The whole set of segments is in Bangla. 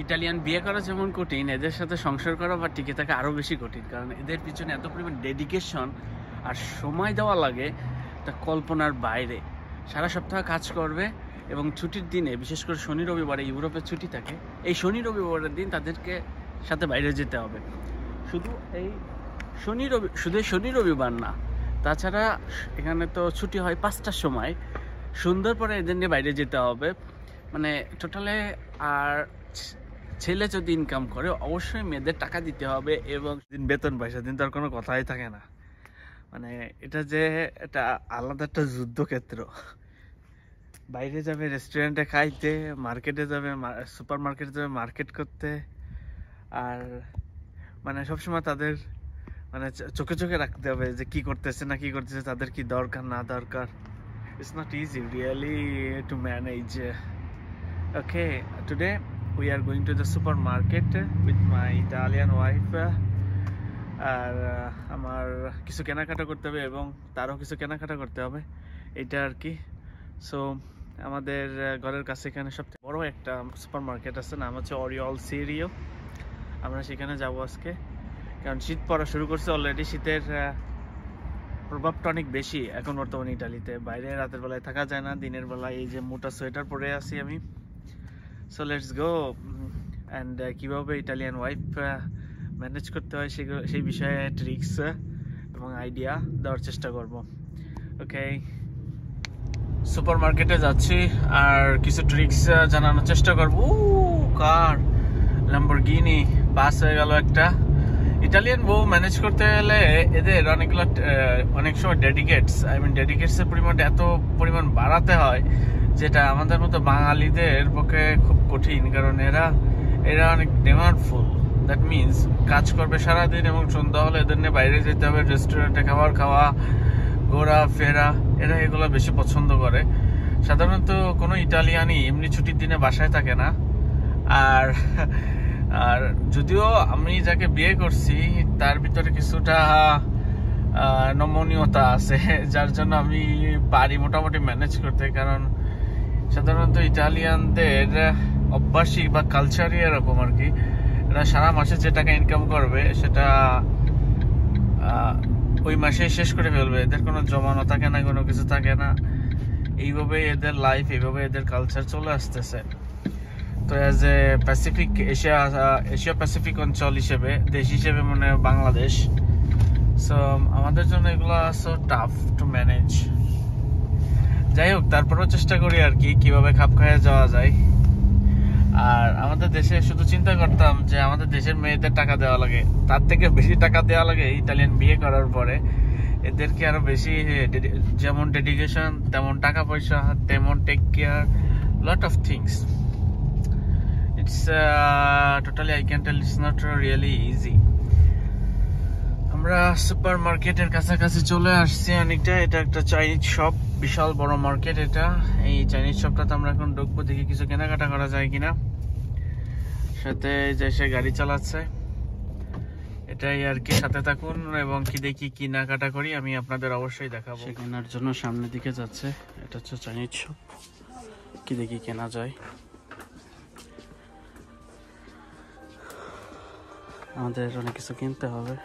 ইটালিয়ান বিয়ে করা যেমন কঠিন, এদের সাথে সংসার করা বা টিকে থাকা আরও বেশি কঠিন, কারণ এদের পিছনে এত পরিমাণ ডেডিকেশন আর সময় দেওয়া লাগে তা কল্পনার বাইরে। সারা সপ্তাহ কাজ করবে এবং ছুটির দিনে, বিশেষ করে শনি রবিবারে ইউরোপের ছুটি থাকে, এই শনি রবিবারের দিন তাদেরকে সাথে বাইরে যেতে হবে। শুধু শনি রবিবার না, তাছাড়া এখানে তো ছুটি হয় 5টার সময়, সন্ধ্যার পরে এদের নিয়ে বাইরে যেতে হবে। মানে টোটালে আর ছেলে যদি ইনকাম করে অবশ্যই মেয়েদের টাকা দিতে হবে এবং দিন বেতন পয়সা দিন তার কোনো কথাই থাকে না। মানে এটা যে এটা আলাদা একটা যুদ্ধক্ষেত্র। বাইরে যাবে রেস্টুরেন্টে খাইতে, মার্কেটে যাবে, সুপার মার্কেটে যাবে মার্কেট করতে, আর মানে সবসময় তাদের মানে চোখে চোখে রাখতে হবে যে কি করতেছে না কি করতেছে, তাদের কি দরকার না দরকার। It's not easy really to manage. Okay, today we are going to the supermarket with my Italian wife. আর আমার কিছু কেনাকাটা করতে হবে এবং তারও কিছু কেনাকাটা করতে হবে, এইটা আর কি। সো আমাদের ঘরের কাছে এখানে সবথেকে বড় একটা সুপার মার্কেট আছে, নাম হচ্ছে অরিওল সিরিও। আমরা সেখানে যাব আজকে, কারণ শীত পড়া শুরু করছে অলরেডি। শীতের প্রভাবটা অনেক বেশি এখন বর্তমানে ইটালিতে। বাইরে রাতের বেলায় থাকা যায় না, দিনের বেলায় এই যে মোটা সোয়েটার পরে আছি আমি। সো লেটস গো অ্যান্ড কীভাবে ইটালিয়ান ওয়াইফ ম্যানেজ করতে হয় সেই বিষয়ে ট্রিক্স এবং আইডিয়া দেওয়ার চেষ্টা করব। ওকে, সুপার মার্কেটে যাচ্ছি আর কিছু ট্রিক্স জানানোর চেষ্টা করব। কার ল্যাম্বরগিনি পাস হয়ে গেল একটা। ইটালিয়ান বউ ম্যানেজ করতে গেলে এদের অনেক সময় ডেডিকেটসের পরিমাণটা এত পরিমাণ বাড়াতে হয়, যেটা আমাদের মতো বাঙালিদের পক্ষে খুব কঠিন, কারণ এরা অনেক ডিমান্ডফুল। দ্যাট মিনস কাজ করবে সারাদিন এবং সন্ধ্যা হলে এদের নিয়ে বাইরে যেতে হবে, রেস্টুরেন্টে খাবার খাওয়া, ঘোরা ফেরা, এরা এগুলো বেশি পছন্দ করে। সাধারণত কোনো ইটালিয়ানই এমনি ছুটির দিনে বাসায় থাকে না। আর যদিও আমি যাকে বিয়ে করছি তার ভিতরে কিছুটা নমনীয়তা আছে, যার জন্য আমি পারি মোটামুটি ম্যানেজ করতে। কারণ সাধারণত ইটালিয়ানদের অভ্যাসই বা কালচারই এরকম আর কি। এরা সারা মাসে যে টাকা ইনকাম করবে সেটা ওই মাসে শেষ করে ফেলবে। এদের কোনো জমানো থাকে না, কোনো কিছু থাকে না। এইভাবে এদের লাইফ, এইভাবে এদের কালচার চলে আসতেছে। তো অ্যাজ এ এশিয়া প্যাসিফিক অঞ্চল হিসেবে, দেশ হিসেবে মানে বাংলাদেশ, সো আমাদের জন্য এগুলো সো টাফ টু ম্যানেজ। যাই হোক, তারপরেও চেষ্টা করি আর কি কিভাবে খাপ খাইয়ে যাওয়া যায়। আর আমাদের দেশে শুধু চিন্তা করতাম যে আমাদের দেশের মেয়েদের টাকা দেওয়া লাগে, তার থেকে বেশি টাকা দেওয়া লাগে ইটালিয়ান বিয়ে করার পরে। এদেরকে আরো বেশি, যেমন ডেডিকেশন তেমন টাকা পয়সা, তেমন take care, lot of things. It's totally, I can tell it's not really easy. আমরা সুপার মার্কেটের কাছাকাছি চলে আসছি অনেকটা। এটা একটা চাইনিজ শপ, বিশাল বড় মার্কেট এটা। এই চাইনিজ শপটাতে আমরা এখন ঢুকবো, দেখি কিছু কেনাকাটা করা যায় কিনা। সাথে যে সে গাড়ি চালাচ্ছে, এটাই আর কি। সাথে থাকুন এবং কি দেখি কেনাকাটা করি, আমি আপনাদের অবশ্যই দেখাবো। সে কেনার জন্য সামনের দিকে যাচ্ছে। এটা হচ্ছে চাইনিজ শপ, কি দেখি কেনা যায়। আমাদের অনেক কিছু কিনতে হবে।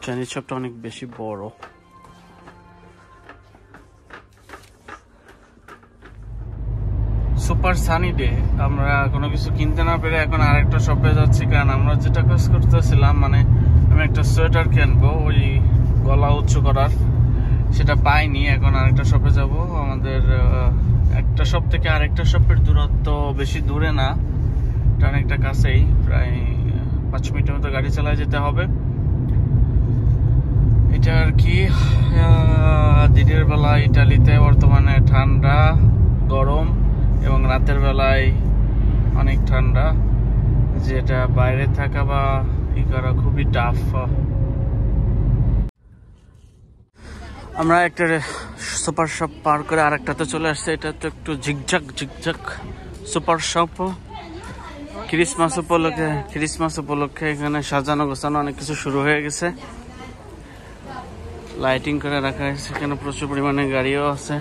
চাইনিজ শপটা অনেক বেশি বড়। সুপার সানি ডে, আমরা কোনো কিছু কিনতে না পেরে এখন আরেকটা শপে যাচ্ছি, কারণ আমরা যেটা কাজ করতেছিলাম, মানে আমি একটা সোয়েটার কিনবো ওই গলা উঁচু করার, সেটা পাইনি। এখন আরেকটা শপে যাব। আমাদের একটা শপ থেকে আরেকটা শপের দূরত্ব বেশি দূরে না, এটা অনেকটা কাছেই, প্রায় 5 মিনিটের মতো গাড়ি চালায় যেতে হবে। এটা আর কি। দিনের বেলা ইটালিতে বর্তমানে ঠান্ডা, গরম এবং রাতের বেলায় অনেক ঠান্ডা, যেটা বাইরে থাকা বা ই করা খুবই টাফ। আমরা একটা সুপার শপ পার করে আরেকটাতে চলে আসছে। এটা তো একটু ঝিকঝাক সুপার শপ, ক্রিসমাস উপলক্ষে এখানে সাজানো গোছানো অনেক কিছু শুরু হয়ে গেছে। লাইটিং করে রাখা হয়েছে, এখানে প্রচুর পরিমাণে গাড়িও আছে।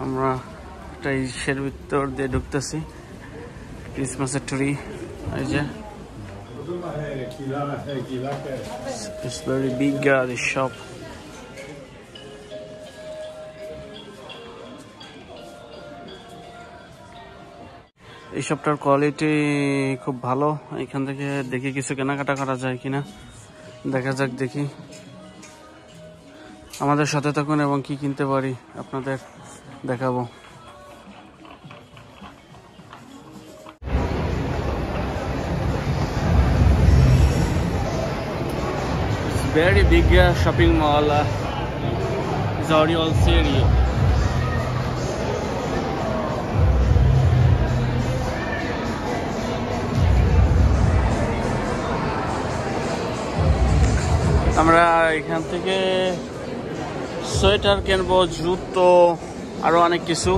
আমরা একটা ইসের ভিতর দিয়ে ঢুকতেছি, ক্রিসমাসের ট্রি। এই যে it's very big this shop. এই শপটার কোয়ালিটি খুব ভালো। এখান থেকে দেখি কিছু কেনাকাটা করা যায় কিনা, দেখা যাক। দেখি, আমাদের সাথে থাকুন এবং কি কিনতে পারি আপনাদের দেখাবো। Very big shopping mall is already also area. আমরা এখান থেকে সোয়েটার কিনবো, জুতো, আরো অনেক কিছু।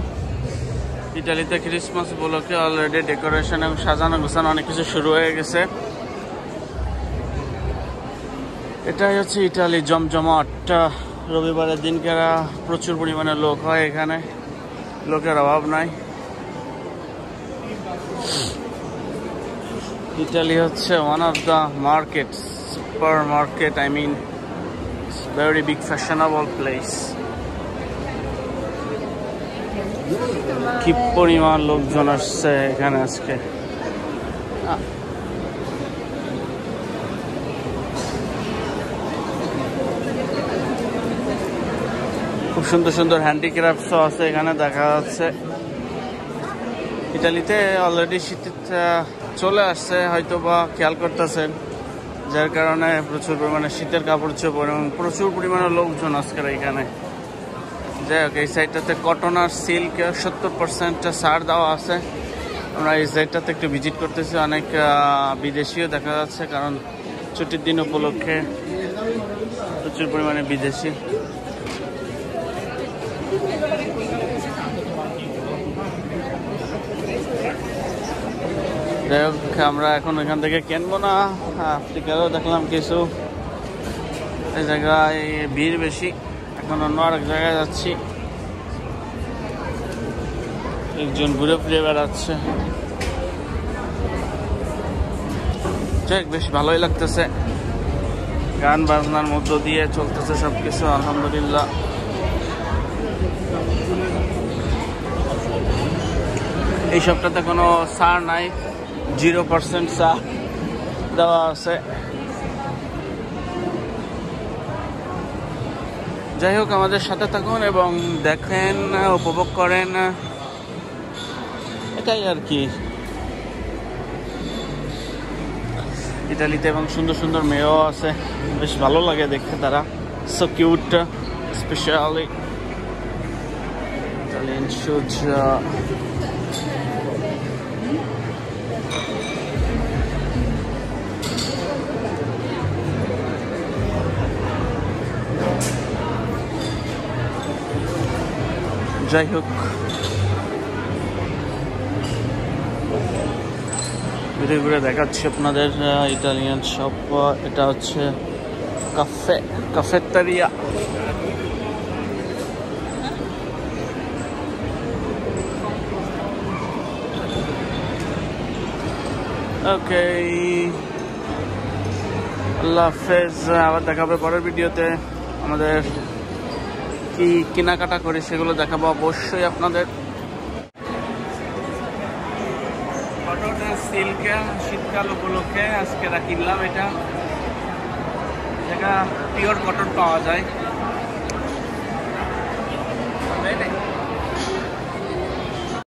ইটালিতে ক্রিসমাস উপলক্ষে অলরেডি ডেকোরেশন এবং সাজানো গোছানো অনেক কিছু শুরু হয়ে গেছে। এটাই হচ্ছে ইটালি, জমজমাট। রবিবারের দিনকেরা প্রচুর পরিমাণে লোক হয় এখানে, লোকের অভাব নাই। ইটালি হচ্ছে one of the market, supermarket, I mean very big fashionable place. কি পরিমাণ লোকজন আসছে এখানে আজকে। খুব সুন্দর সুন্দর হ্যান্ডিক্রাফটসও আছে এখানে দেখা যাচ্ছে। ইটালিতে অলরেডি শীত চলে আসছে, হয়তো বা খেয়াল করতেছেন, যার কারণে প্রচুর পরিমাণে শীতের কাপড় চোপড় এবং প্রচুর পরিমাণে লোকজন আজকের এখানে। যাই হোক, এই সাইডটাতে কটন আর সিল্ক 70% ছাড় দেওয়া আছে। আমরা এই সাইডটাতে একটু ভিজিট করতেছি, অনেক বিদেশিও দেখা যাচ্ছে, কারণ ছুটির দিন উপলক্ষে প্রচুর পরিমাণে বিদেশি। যাই হোক, আমরা এখন এখান থেকে কিনবো না। আফ্রিকারও দেখলাম কিছু। এই জায়গায় ভিড় বেশি, এখন অন্য আরেক জায়গায় যাচ্ছি। একজন ঘুরে ফিরে বেড়াচ্ছে। ঠিক, বেশ ভালোই লাগতেছে। গান বাজনার মধ্য দিয়ে চলতেছে সবকিছু, আলহামদুলিল্লাহ। এই সপ্তাহে কোনো ছাড় নাই, 0% ছাড় দেওয়া আছে। যাই হোক, আমাদের সাথে থাকুন এবং দেখেন, উপভোগ করেন, এটাই আর কি। ইটালিতে এবং সুন্দর সুন্দর মেয়েও আছে, বেশ ভালো লাগে দেখতে তারা, so cute, specially Italian shoes. যাই হোক, ঘুরে ঘুরে দেখাচ্ছি আপনাদের ইটালিয়ান শপ। এটা হচ্ছে কাফেতেরিয়া। ওকে, আল্লাহ হাফেজ। আবার দেখাবে পরের ভিডিওতে। আমাদের কি কেনাকাটা করি সেগুলো দেখাবো অবশ্যই আপনাদের। সিল্ক শীতকাল উপলক্ষে আজকে কিনলাম। এটা পিওর কটন পাওয়া যায়।